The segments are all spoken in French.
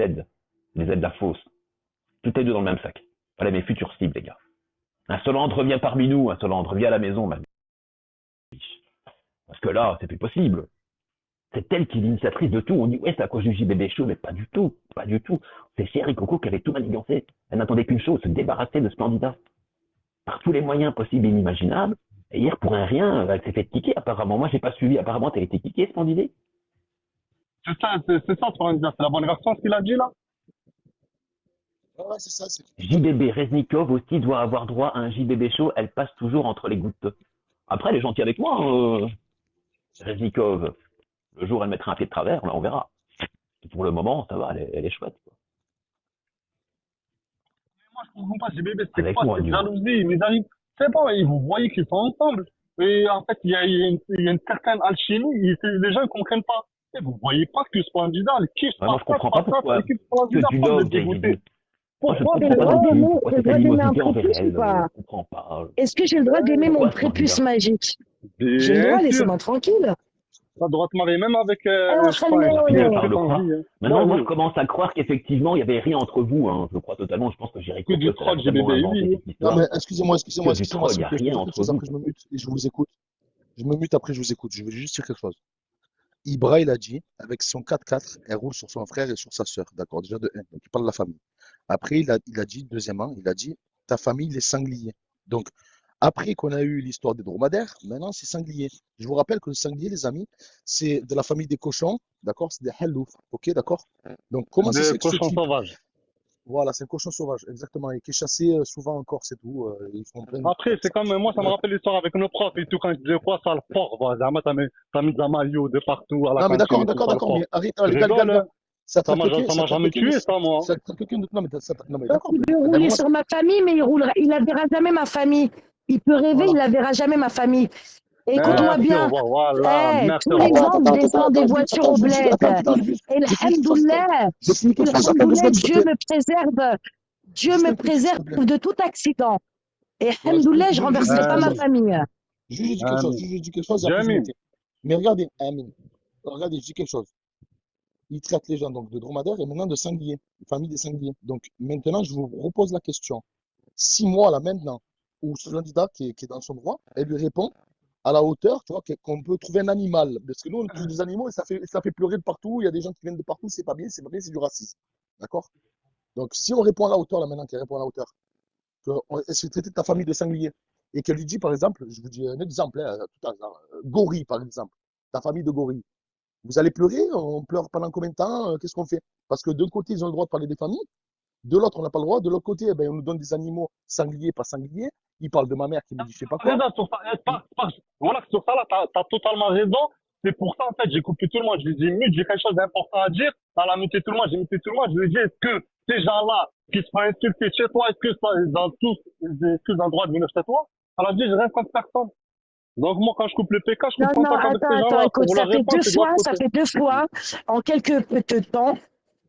aides, les aides la fausse. Tout est deux dans le même sac. Voilà mes futures cibles, les gars. Un Solandre vient parmi nous, un Solandre vient à la maison, ma biche. Parce que là, c'est plus possible. C'est elle qui est l'initiatrice de tout. On dit, ouais, c'est à cause du JBB Show, mais pas du tout. Pas du tout. C'est Chéri Coco qui avait tout manigancé. Elle n'attendait qu'une chose, se débarrasser de ce candidat. Par tous les moyens possibles et inimaginables. Et hier, pour un rien, elle s'est fait kicker, apparemment. Moi, j'ai pas suivi. Apparemment, elle a été kickée, ce candidat. C'est ça, c'est la bonne version ce qu'il a dit là. Ouais, c'est ça, c'est tout à fait. JBB Reznikov aussi doit avoir droit à un JBB Show. Elle passe toujours entre les gouttes. Après, elle est gentille avec moi, Reznikov. Le jour où elle mettra un pied de travers, on verra. Pour le moment, ça va, elle est chouette. Quoi. Moi, je comprends pas, GBB, c'est Avec quoi moi, cette du moins. jalousie? Mes amis, c'est pas, vous voyez qu'ils sont ensemble. Et en fait, il y a une certaine alchimie, les gens ne comprennent pas. Et vous voyez pas que ce candidat, ils kiffent Ouais, moi, je comprends pas pourquoi ils kiffent ce que candidat, tu pas de le love dégoûter. JBB. Moi, je ne Pourquoi J'ai le comprends pas droit non déjà? plus d'aimer, pourquoi j'ai le cette droit d'aimer un animosité envers prépuce ou elle. Je pas? comprends pas. Est-ce que j'ai le droit d'aimer mon Pourquoi ce prépuce candidat magique? J'ai le Bien droit, sûr. laissez-moi tranquille. Ça doit te marier même avec, Eh, on je sais pas, J'ai qui fini est par très le en croire. vie, hein. Maintenant, moi, je Oui, commence à croire qu'effectivement, il n'y avait rien entre vous. Hein. Je le crois totalement. Je pense que Jerry que du Coco, elle a troll totalement GBB, inventé oui. cette Non, histoire. mais excusez-moi, Que excusez-moi, du excusez-moi, troll, il s'il n'y vous a plaît, je peux rien dire quelque entre chose, vous. après je me mute et je vous écoute. Je me mute, après je vous écoute. Je veux juste dire quelque chose. Ibra, il a dit, avec son 4x4, elle roule sur son frère et sur sa sœur. D'accord, déjà de 1. Donc il parle de la famille. Après, il a dit, deuxièmement, il a dit, ta famille, les sangliers. Donc, après qu'on a eu l'histoire des dromadaires, maintenant c'est sanglier. Je vous rappelle que le sanglier, les amis, c'est de la famille des cochons, d'accord? C'est des hallouf, ok, d'accord? Donc, comment ça se De fait que ce cochon type, sauvage. voilà, c'est un cochon sauvage, exactement, et qui est chassé souvent en Corse et tout, ils font plein de trucs Après, comme c'est ça. comme, moi, ça me Bref. rappelle l'histoire avec nos profs et tout, quand je disais quoi, ça le fort, bah, zama, t'as mis de la maillot de partout, à la Non, mais cantine d'accord, et tout, d'accord, ça le d'accord, fort. mais arrête, Tu gars, gars, rigoles, gars. hein? Ça m'a, ça Ça m'a traite jamais quelqu'un de, tué, ça, moi. ça traite quelqu'un de, non, mais, non, mais Donc, d'accord, il mais peut à un rouler moment, sur ma famille, mais il la verra jamais ma famille. Il peut rêver, il voilà. la verra jamais ma famille. Voilà. Écoute-moi Merci, au bien, revoir, voilà, merci, tous au les revoir. ans, je descends des voitures au bled. Et alhamdoulilah, S'il te plaît. Dieu Juste me un truc, s'il préserve te plaît. de tout accident. Et Voilà, alhamdoulilah, je juste renverserai dire pas quelque ma chose. Amin, famille. Juste dire quelque chose, amin. juste dire quelque chose, et après je vais Jamie, arrêter. Mais regardez, Amin, regardez, je dis quelque chose. Il traite les gens donc de dromadaires et maintenant de sangliers, famille des sangliers. Donc maintenant, je vous repose la question. 6 mois là maintenant, où ce candidat qui est dans son droit, elle lui répond à la hauteur, tu vois, qu'on peut trouver un animal. Parce que nous, on touche des animaux et ça fait pleurer de partout. Il y a des gens qui viennent de partout, c'est pas bien, c'est pas bien, c'est du racisme. D'accord? Donc si on répond à la hauteur là maintenant, qu'elle répond à la hauteur, qu'elle se traite ta famille de sanglier et qu'elle lui dit par exemple, je vous dis un exemple, hein, tout à l'heure, gorille par exemple, ta famille de gorille. Vous allez pleurer? On pleure pendant combien de temps? Qu'est-ce qu'on fait? Parce que d'un côté, ils ont le droit de parler des familles, de l'autre, on n'a pas le droit. De l'autre côté, eh ben, on nous donne des animaux sangliers, pas sangliers. Ils parlent de ma mère qui me dit je sais pas quoi. raison sur ça, Ils- voilà, sur ça, là, t'as totalement raison. C'est pour ça, en fait, j'ai coupé tout le monde. Je lui ai dit, mute, j'ai quelque chose d'important à dire. Elle a muté tout le monde, j'ai muté tout le monde. Je lui ai dit, est-ce que ces gens-là qui se font insulter chez toi, est-ce que ça, dans tous, est-ce qu'ils ont le droit de venir chez toi? Elle a dit, je reste contre personne. Donc, moi, quand je coupe le PK, je Non, coupe non, contact avec ces attends, gens-là. écoute, Pour leur répondre, c'est de l'autre ça côté. fait 2 fois, en quelques peu de temps,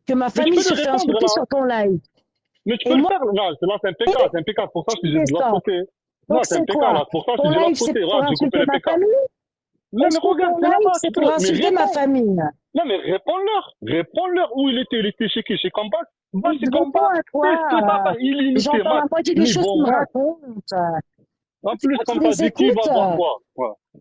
que ma Mais tu famille peux se lui fait répondre, insulter là. sur ton live. Mais tu Et peux le moi, faire. Non, là, c'est un PK, c'est un PK. C'est pour ça que je je dis de l'autre descends. côté. Non, Donc, c'est un c'est PK, quoi? là. C'est pour ça que Ton je dis de live, l'autre c'est côté. pour Regarde, j'ai coupé insulter le ma PK. famille? Non, mais Est-ce que regarde, ton c'est live, là-bas, tu c'est pour peux. Mais insulter ma réponds. famille? Non, mais réponds-leur. Réponds-leur où il était. Il était chez qui? Chez Compact? Va Et chez je réponds Compact. à Fais ce que t'as quoi? fait. Illimité, J'entends la max. moitié des choses qu'il me Niveau max. raconte. En C'est plus, toi qui comme t'as les dit, qui va écoutes? voir quoi? Ouais. Qui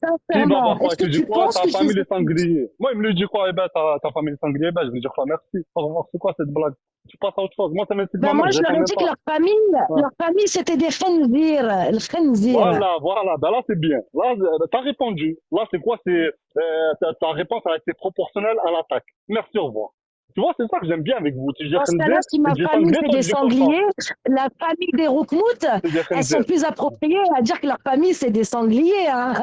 va Sincèrement, voir quoi? est-ce Il te que dit tu quoi? penses Ta que je famille les est écoute? sanglier. Moi, il me le dit quoi? Eh ben, ta famille est sanglier. Eh ben, je vais dire quoi? Merci. Au revoir. C'est quoi cette blague? Tu passes à autre chose. Moi, ça m'insulte Ben ma mère, moi, je je leur réponds ai même dit que pas. Ouais. leur famille, c'était des khinzir, le khinzir. Voilà, voilà. Ben là, c'est bien. Là, t'as répondu. Là, c'est quoi? Ta réponse a été proportionnelle à l'attaque. Merci, au revoir. Tu vois, c'est ça que j'aime bien avec vous. Tu dis Dans ce cas-là, Khenzer, si tu ma dis famille, sanglier, c'est toi, des tu dis cochon. sangliers, la famille des Roukmout, Tu dis elles sont Khenzer. plus appropriées à dire que leur famille, c'est des sangliers. Hein.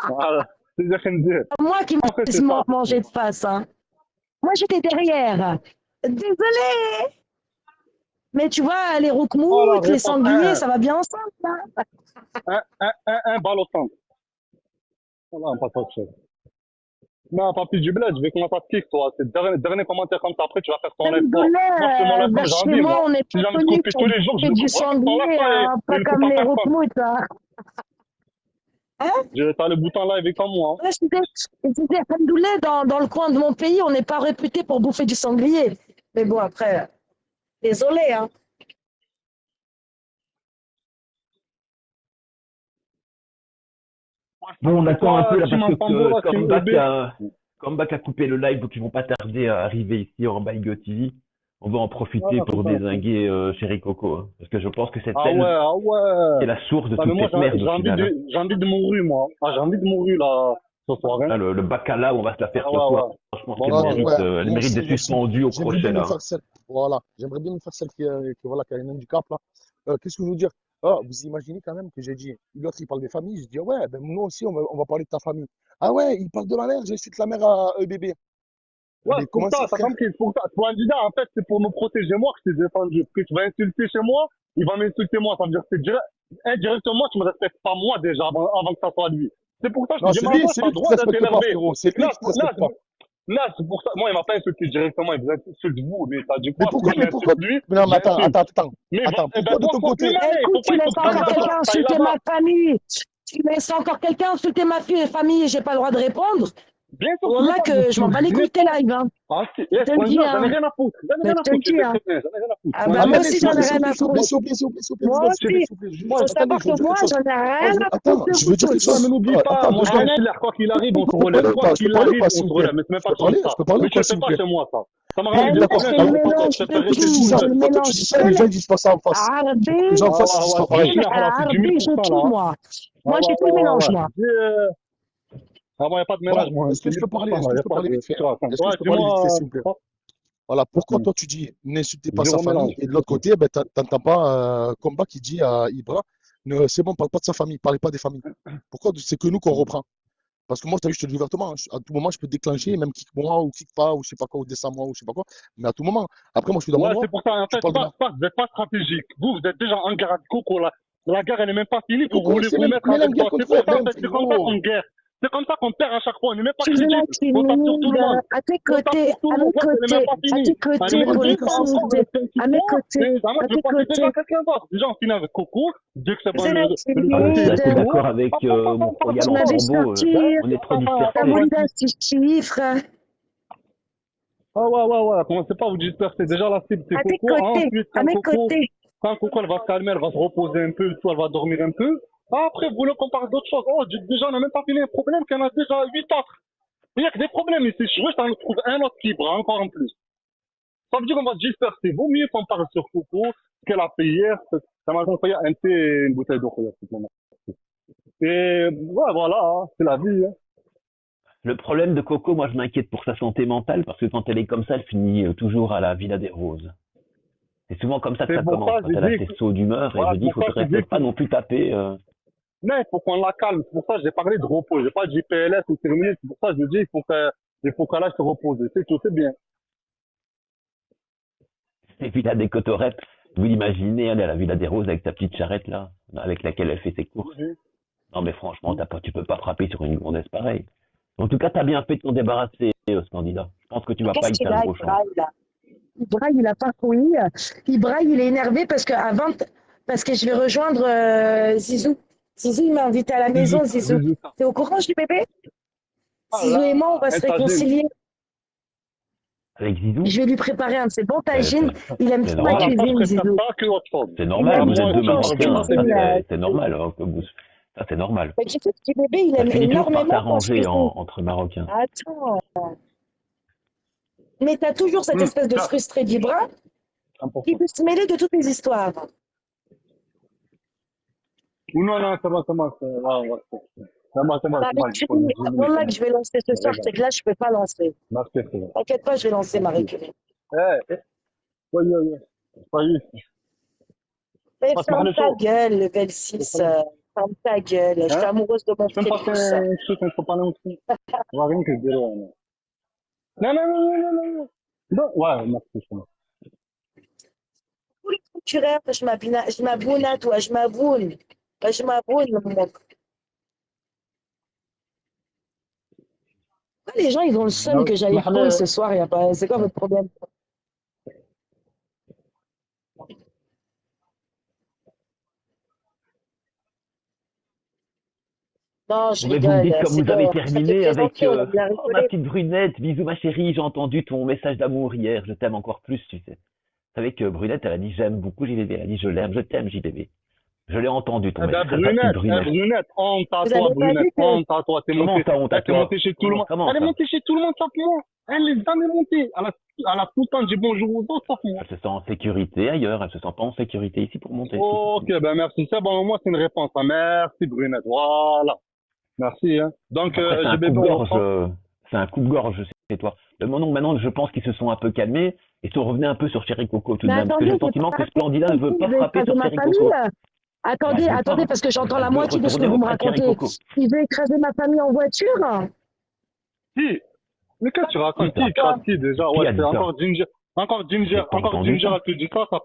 Voilà. Tu dis Khenzer. Moi qui Après, me c'est ça. manger de face. Hein. Moi, j'étais derrière. Désolée. Mais tu vois, les Voilà, Roukmout, les réponse sangliers, 1, ça va bien ensemble. Hein. 1, balle au centre. Voilà, on passe à autre chose. Non, papy du bled, je vais commencer à te kick, toi. C'est le dernier commentaire comme ça. Après, tu vas faire ton live fort. Moi, je fais mon Alhamdoulilah, live comme vers j'ai chez envie, moi, moi. on n'est Si pas j'ai envie de connu couper pour tous les jours, je bouffer le du coupe. Voilà, fais ton live, sanglier, toi, hein, et pas le coupe comme à les personne. Roukmout. Hein. Hein? T'as le bouton live avec moi. Ouais, je disais, alhamdoulilah, dans le coin de mon pays, on n'est pas réputé pour bouffer du sanglier. Mais bon, après, désolé, hein. Ouais, ça Bon, on fait attend un quoi, peu là parce Timon Pambo, que là, Team EB? Comeback a coupé le live, donc ils vont pas tarder à arriver ici en Baigo TV. On va en profiter Ah, c'est pour ça. dézinguer Chéri Coco, hein, parce que je pense que c'est Ah ouais, elle ah qui est ouais. la source de Ah, mais toute moi, cette merde au final. Hein. j'ai envie de mourir, moi. Ah, j'ai envie de mourir, là, ce soir, hein. Là, le bacala, on va se la faire Ah ce ouais, soir. ouais. Je pense Bon, qu'elle Ouais, bon, mérite, ouais, elle mérite d'être moi aussi. suspendue au J'aimerais crochet bien me là. faire celle, voilà, j'aimerais bien me faire celle voilà, qui a un handicap là. Qu'est-ce que je veux dire? Ah, vous imaginez quand même que j'ai dit, l'autre il parle des familles, je dis ouais, ben nous aussi on va parler de ta famille. Ah ouais, il parle de ma mère, j'insulte la mère à bébé. ouais, Mais c'est pour comment ça, ça, t'as frère? compris, c'est pour ça. Pour un candidat, en fait, c'est pour me protéger moi que je t'ai défendu. Parce que tu vas insulter chez moi, il va m'insulter moi. Ça veut dire que indirectement, tu me respectes pas moi déjà avant que ça soit lui. C'est pour ça que je Non, te dis, Margot, c'est t'as lui le qui te droit d'être respecte pas, énervé. frérot. C'est lui Là, qui te respecte pas. là, c'est pour ça. Moi, il m'a pas insulté directement, il vous insulte vous. Mais t'as dit Mais quoi? pourquoi, S'il mais pourquoi? m'insulte lui, Mais non, mais j'insulte. Mais va, eh ben, Pourquoi de toi, ton sois plus côté? malin. Écoute, Faut pas tu laisses insulter Non, mais encore comme attends, ça. quelqu'un Ça y insulter là-bas. ma famille. Tu laisses encore quelqu'un insulter ma famille et j'ai pas le droit de répondre. Bien sûr, tu veux Wallah pas, que je m'en bats les tu couilles de tes réponds. lives, hein. Ah, si, Je eh, te le dis, franchement, j'en ai hein. rien à foutre. J'en ai Mais rien je à te le foutre, tu dis, sais hein. très bien, j'en ai rien à foutre. Ah Moi, bah je moi m'en attendez, fous, aussi, s'il vous j'en plaît, ai frère. s'il vous rien plaît, à s'il vous plaît, foutre. s'il vous plaît, s'il vous plaît, s'il vous plaît, Moi s'il vous plaît, aussi. s'il vous plaît, Faut attendez, savoir que moi, j'en ai rien à foutre attends, de je veux dire vous quelque Ouais, tous. mais chose. n'oublie pas, Attends, deux moi, secondes. comme Schiller, quoi qu'il arrive, on se Je peux relève. parler ou Quoi pas? Je peux qu'il parler ou arrive, pas, on s'il se vous plaît? relève. Mais ce n'est pas comme ça. Je peux parler Mais ou tu pas, le fais s'il vous pas plaît? chez moi, ça. Ça me Ok, ramène Ah des non, d'accord. c'est problèmes. le C'est Alors, pour ça que mélange je te de fais toi, tu dis tout. ça, C'est respecter. le toi, tu mélange dis ça, de les gens, les ils disent pas ça en face. Faut que les Arabe, gens en Ah face, ils disent ouais, ouais, pas c'est du pareil. Schiller, là, c'est du Arabe, 1000% j'ai tout, là. moi. Ah Moi, ouais, j'ai tout ouais, le ouais, mélange, ouais. moi. Ah ouais, y a pas de mélange, Bon, moi. est-ce C'est que je peux parler? 1000%, Est-ce là. que Y je a peux pas parler de. vite fait? Tu vois, Est-ce que ouais, je peux parler vite fait, dis-moi. s'il vous plaît? Voilà, pourquoi Hmm. toi tu dis n'insultez pas sa Zéro famille mélange. et de l'autre côté, ben, t'entends pas Combat qui dit à Ibra, c'est bon, parle pas de sa famille, parlez pas des familles. Pourquoi c'est que nous qu'on reprend? Parce que moi, t'as vu, je te le dis ouvertement, hein, à tout moment, je peux déclencher, même kick moi ou kick pas, ou je sais pas quoi, ou descends moi, ou je sais pas quoi, mais à tout moment. Après, moi, je suis dans mon Ouais, droit, c'est pour ça. En tu fait, parles de ma. vous êtes pas stratégique. Vous êtes déjà en guerre avec Coco, là. La guerre, elle est même pas finie Mais pour vous Coco, voulez vous mettre mais elle a avec une guerre toi. C'est contre pour toi, ça, en même fait, c'est comme ça qu'on frérot. guerre. C'est comme ça qu'on perd à chaque fois. On n'est même pas Tu veux la crédible. On tape sur tout le timide, monde. à tes On tape côtés, sur tout à le mes monde. Ouais, elle est même côtés, pas à finie. tes Elle est C'est côtés quoi même le pour plus les truc à pas ça? encore. Vous timides, êtes un à mes support. côtés, Et moi, à je vais tes passer déjà côtés. quelqu'un d'autre. Déjà, on finit avec Coco. Dès que c'est bon, C'est la le Ah, je côté, suis il est assez timide. Coco. d'accord avec Hop, hop, hop, mon hop, hop, royal Tu hop, m'as hop. vu corbeau. sortir, On est trop t'as dispersés. voulu d'un petit chiffre. Ah ouais, ouais, ouais, commencez pas à vous disperser. Déjà, la cible, c'est À tes Coco. côtés, Ensuite, à mes côtés. quand Coco, elle va se calmer, elle va se reposer un peu, tout, elle va dormir un peu. Après, vous voulez qu'on parle d'autre chose. Oh, déjà, on n'a même pas fini un problème, qu'il y en a déjà 8 autres. Il n'y a que des problèmes ici. Je veux que t'en trouves un autre qui bras, encore en plus. Ça veut dire qu'on va se disperser. Vaut mieux qu'on parle sur Coco, ce qu'elle a fait hier. Ça m'a fait un thé et une bouteille d'eau. Et ouais, voilà, hein, c'est la vie. Hein. Le problème de Coco, moi, je m'inquiète pour sa santé mentale parce que quand elle est comme ça, elle finit toujours à la Villa des Roses. C'est souvent comme ça que C'est ça pour commence, ça que quand j'ai elle a dit, ses sauts d'humeur et voilà, je c'est dis, il pour ça que faudrait j'ai dit peut-être pas non plus taper. mais il faut qu'on la calme. C'est pour ça que j'ai parlé de repos. J'ai pas dit PLS ou terminé. C'est pour ça que je dis il faut qu'elle aille se reposer. C'est tout, c'est bien. Et puis là, des cotorettes, vous l'imaginez, elle est à la Villa des Roses avec sa petite charrette là, avec laquelle elle fait ses courses. Non mais franchement, tu peux pas frapper sur une gondesse pareille. En tout cas, t'as bien fait de t'en débarrasser, ce candidat. Je pense que tu vas pas Qu'est-ce y qu'il a, perdre au change. Ibra, là? Ibra, il a pas couillé. Ibra, il est énervé parce que je vais rejoindre Zizou. Zizou, il m'a invité à la maison, Zizou. T'es au courant, du bébé? Ah Zizou et moi, on là, va un se tagine. réconcilier. Avec Zizou, Je vais lui préparer un de ses bons c'est tagines. Il aime c'est trop la Voilà, normal. ça, je cuisine, préfère Zizou. ça que autre chose. C'est Il normal, Ah, aime vous êtes moi, deux trop ça, que je Marocains, ça cuisine. c'est normal. Hein, ça c'est normal. Mais tu sais, petit bébé, il Ça aime finit toujours par énormément quand je s'arranger cuisine. entre Marocains. Attends. Mais t'as toujours cette espèce de Ça, frustré d'Ibra qui 100%. peut se mêler de toutes les histoires. Ou non, non, c'est bon, ouais, ouais, c'est bon, Marie il faut le Curie, diminuer quand voilà que même. je vais lancer ce soir, Regarde, c'est que là, je peux pas lancer. merci, c'est bon. T'inquiète pas, je vais lancer Marie Merci. Curie. Eh, ouais, ouais, ouais. Soyez, Mais passe-moi ferme le ta show. gueule, level 6. Ferme ta gueule. Je suis Hein? amoureuse de mon Tu peux me passer félix. un truc qu'on peut parler aussi? On va rien que je dirais, non. Non, non, non, non, non, non. Non, ouais, merci, c'est bon. Tous les trucs, tu rêves, je m'aboune à toi, je m'aboune. Je m'aboune, mon. Les gens, ils ont le seum que j'aille courir Mohamed, ce soir. Y a pas... C'est quoi votre problème? Non, je Mais vous me rigole. dites quand C'est vous avez bon. Ça fait terminé avec plaisanter, on a bien oh ma rigolé. petite brunette, bisous ma chérie, j'ai entendu ton message d'amour hier, je t'aime encore plus, tu sais. Vous savez que Brunette, elle a dit j'aime beaucoup JBB, elle a dit je l'aime, je t'aime JBB. Je l'ai entendu ton Eh ben, message, ma petite Brunette. Brunette, honte à Vous toi, avez pas Brunette, vu que honte à toi. Comment ça honte à T'es toi? montée chez tout le monde. Comment Elle est ça? montée chez tout le monde sauf moi. Elle est jamais montée. Elle a tout le temps dit bonjour aux autres sauf moi. Elle se sent en sécurité ailleurs, elle se sent pas en sécurité ici pour monter. Ok, ben merci. C'est bon, moi, c'est une réponse. Hein. Merci, Brunette. Voilà. Merci, hein. Donc, Après, c'est un GBB, on coupe-gorge, reprend. c'est un coupe-gorge, c'est toi. Maintenant, je pense qu'ils se sont un peu calmés et sont revenus un peu sur Chéri Coco tout de Mais même, parce que j'ai attendez, le j'ai sentiment pas que Splendida ne veut compris, pas il veut frapper écraser sur ma Chéri Coco. famille. Elle Attendez, veut pas. attendez, parce que j'entends la Elle veut moitié de ce que retourner vous me auprès de Chéri racontez. Coco. Il veut écraser ma famille en voiture? Si. Mais qu'est-ce que tu racontes? Qui Putain. écrase qui déjà? Qui Ouais, a c'est dit ça? encore Ginger. J'ai pas Encore entendu Ginger ça. a tout dit ça, ça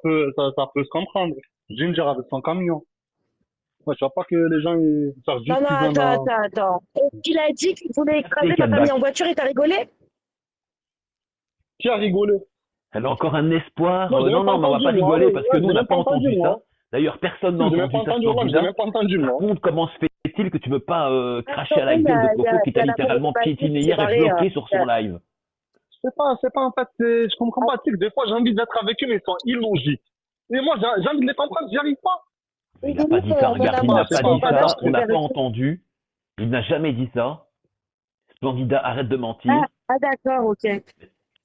peut se comprendre. Ginger avec son camion. Ouais, je vois pas que les gens, ils sortent Non, juste non, qu'ils en a. attends. Il a dit qu'il voulait écraser Et ma famille Kadbak. en voiture et t'as rigolé? Qui a rigolé? Elle a encore un espoir. Moi, j'ai même pas Non, mais on va entendu, pas moi. rigoler parce que Ouais, nous, j'ai on n'a même pas pas entendu, entendu ça. moi. D'ailleurs, personne n'a J'ai même entendu pas ça, entendu, là, j'ai Splendida. même pas entendu, Par moi. contre, comment se fait-il que tu veux pas cracher à la Attendez, gueule de Coco qui il y t'a a l'amour littéralement de ma vie piétiné qui s'est hier et barré. bloqué sur son live? C'est pas, en fait, je comprends pas, tu sais, que des fois, j'ai envie d'être avec eux, mais ils sont illogiques. Et moi, j'ai envie de les comprendre, j'y arrive pas. Il n'a pas dit ça, regarde, il pas, n'a c'est pas pas, en dit fait, ça, parce on que, n'a pas entendu, il n'a jamais dit ça. Splendida, arrête de mentir. D'accord, ok.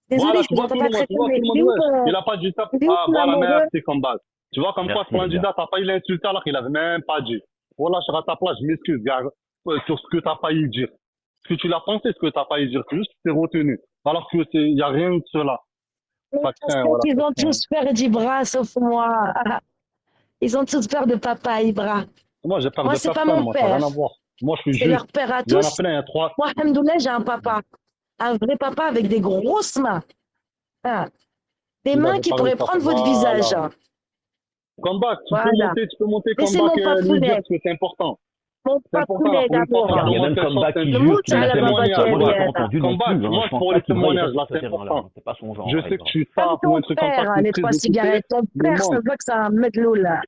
Désolée, voilà, je tu vous vois entends tout le pas monde, très tu bien, vois mais tout le il monde, est où ouais. ton, Il a pas dit ça. il est où Ah, ton voilà, amoureux? merci, combat. Tu vois, comme quoi, Merci les gars. Splendida, t'as pas eu l'insulter alors qu'il avait même pas dit. Voilà, je serai à ta place, je m'excuse, gars, sur ce que t'as pas eu dire. Ce que tu l'as pensé, ce que t'as pas eu dire. C'est juste que t'es retenu. Alors que y a rien de cela. Ça craint, voilà, Ils ça ont craint. tous peur d'Ibra, sauf moi. Ils ont tous peur de papa Ibra. Moi, j'ai peur Moi, de c'est pas personne, mon moi, ça n'a père. rien à voir. Moi, je suis C'est juste. leur père à Il y en a tous. plein, il y a trois. Moi, Alhamdoulilah, j'ai un papa. Un vrai papa avec des grosses mains. Ah, des Il mains avait qui parlé de pourraient ça. prendre votre visage. Voilà. Comeback, Voilà. tu peux monter Mais c'est comeback, mon lui dire papounet. parce que c'est important. Mon C'est important, là, papounet pour une fois, d'amour. faire Regarde, il y a même remonter le chose, Comeback c'est qui Le jure qu'il c'est n'a un mouton, la jamais dit ça. témoignage. Moi, j'ai Voilà. pas babatière. entendu non Comeback, plus. Hein. moi, Je c'est pense pour pas les qu'Ibra, il va témoignages, sur là, ce c'est terrain-là. important. C'est pas son genre, Je hein, sais que Ibra. tu Pas ça de pour ton un truc comme ça, père, que tu es les très trois occupé. cigarettes. Ton Mais père, ça se voit que c'est un medlou, là.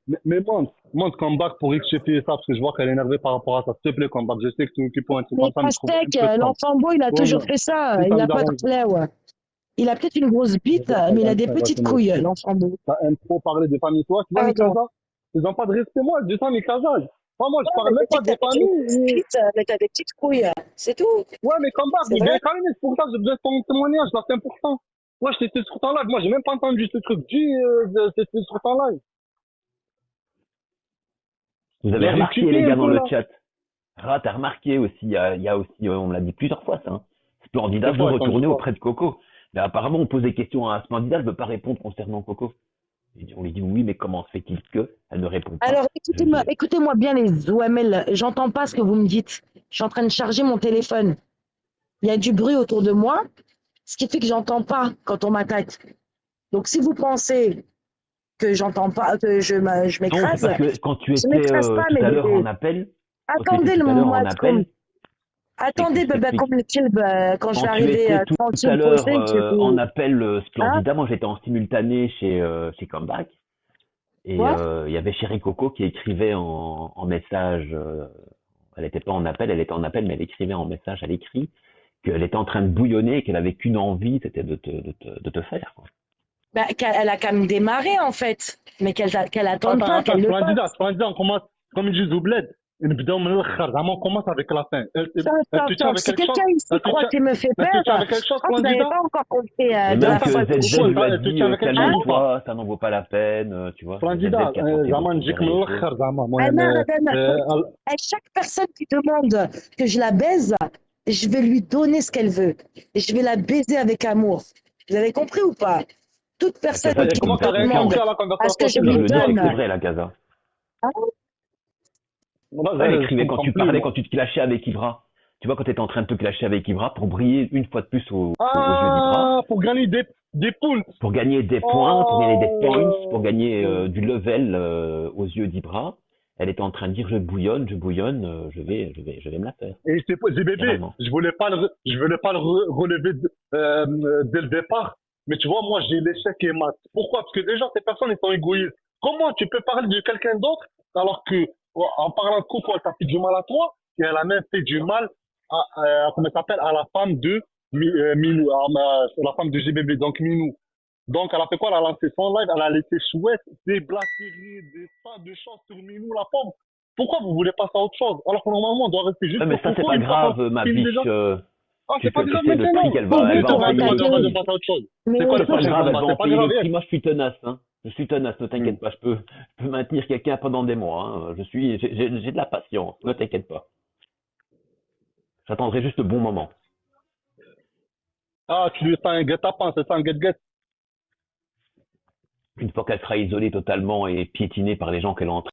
monte comeback pour rectifier ça, parce que je vois qu'elle est énervée par rapport à ça. S'il te plaît, comeback, je sais que tu es occupé pour un truc Mais comme ça, mais je trouve un Pastèque, peu de temps. l'enfant beau, il a Bon, toujours fait ça. si Il ça me n'a pas de dérange, flemme. Il a peut-être une grosse bite, mais il a des petites couilles, l'enfant beau. ça aime trop parler des familles. Toi, tu vois, Pardon. Mikaza, ils n'ont pas de respect, moi, je dis ça, Mikaza. Moi, je Ouais, parle mais même je dis pas que des t'as peut-être une grosse familles. bite, mais t'as des petites couilles. C'est tout. Ouais, mais comeback, C'est il vrai. vient calmer, c'est pour ça que j'ai besoin de ton témoignage, là, c'est important. Ouais, j'étais sur ton live, moi, j'ai même pas entendu ce truc. Dis, c'était sur ton live. Vous avez Là, remarqué, rectifier les un gars, dans peu, le là. chat. Rat, t'as remarqué aussi, il y a aussi, on me l'a dit plusieurs fois, ça. Hein. Splendida C'est veut quoi, ils t'ont dit retourner quoi? auprès de Coco. Mais apparemment, on pose des questions à Splendida, elle veut pas répondre concernant Coco. On lui dit oui, mais comment se fait-il que elle ne répond pas? Alors, écoutez-moi bien, les OML. J'entends pas ce que vous me dites. Je suis en train de charger mon téléphone. Il y a du bruit autour de moi, ce qui fait que j'entends pas quand on m'attaque. Donc, si vous pensez que j'entends pas, que je Non, c'est m'écrase, parce que quand tu je étais m'écrase pas, tout mais à l'heure en appel, quand tu étais attendez tout le à l'heure en mois appel, attendez, je bébé, t'explique. comme le kill, quand je vais Quand tu arriver étais tout à tranquille, l'heure posé, je vais en vous. appel Hein? Splendida, moi j'étais en simultané chez Comeback. Et Quoi? il y avait Chéri Coco qui écrivait en message, elle n'était pas en appel, elle était en appel, mais elle écrivait en message à l'écrit qu'elle était en train de bouillonner et qu'elle avait qu'une envie, c'était de te faire. Quoi. Bah, elle a qu'à me démarrer, en fait. Mais qu'elle attende pas, Attends, qu'elle le fasse. Splendida, on commence, comme ils disent au bled, vraiment, on commence avec la fin. Elle te tient Stop. avec Si quelque chose? quelqu'un ici croit qu'il me fait Elle te tient peur, avec quelque chose, je crois que vous n'avez Splendida? pas encore compris Et de même la que façon. ZZ Pourquoi lui a elle te dit tient avec quelque chose ou pas? calme-toi, ça n'en vaut pas la peine, tu vois. Splendida, ZZ qui a tenté de زعما نجيك من récupérer les choses. الاخر زعما Anna, المهم à chaque personne qui demande que je la baise, je vais lui donner ce qu'elle veut. Et je vais la baiser avec amour. Vous avez compris ou pas? Toute La personne Casa, qui tu peux me comment t'as faire demande répondu confiance. à la à ce que conversation je s'il Je te lui le dis, c'est donne. que c'est vrai, la Casa. Hein? Là, Elle je écrivait quand comprends tu plus parlais, moi. quand tu te clashais avec Ibra. Tu vois, quand tu étais en train de te clasher avec Ibra pour briller une fois de plus aux yeux d'Ibra. Ah, pour gagner des poules. Pour gagner des points, pour gagner des points, pour gagner Oh. du level aux yeux d'Ibra, elle était en train de dire je bouillonne, je vais me la faire. Et c'est j'ai bébé, Littéralement. je voulais pas le relever dès le départ. Mais tu vois, moi, j'ai l'échec et mat. Pourquoi? Parce que déjà, ces personnes, elles sont égoïstes. Comment tu peux parler de quelqu'un d'autre alors que, en parlant de Coco, elle t'a fait du mal à toi? qu'elle a même fait du mal comment ça s'appelle, à la femme de Minou, la femme de GBB, donc Minou. Donc, elle a fait quoi? Elle a lancé son live, elle a laissé Chouette, des blagueries, des tas de choses sur Minou, la pauvre. Pourquoi vous voulez passer à autre chose? Alors que normalement, on doit rester juste Ouais, mais sur ça, c'est Coco, pas une fois qu'on grave, ma filme biche. déjà. Ah, Tu c'est pas sais, tu grave sais le maintenant. prix qu'elle Pour va, vous, elle il va faut en Comment payer. on va m'attaquer. passer à autre chose? Mais C'est quoi Je le sais pas prochain grave, elle combat? va en C'est pas payer grave, le prix. yes. Moi, je suis tenace, hein. Je suis tenace, ne Hmm. t'inquiète pas. Je peux maintenir quelqu'un pendant des mois, hein. J'ai de la patience. Ne t'inquiète pas. J'attendrai juste le bon moment. Ah, tu lui fais un guet-apens, c'est ça, un guet-guet. Une fois qu'elle sera isolée totalement et piétinée par les gens qu'elle est en train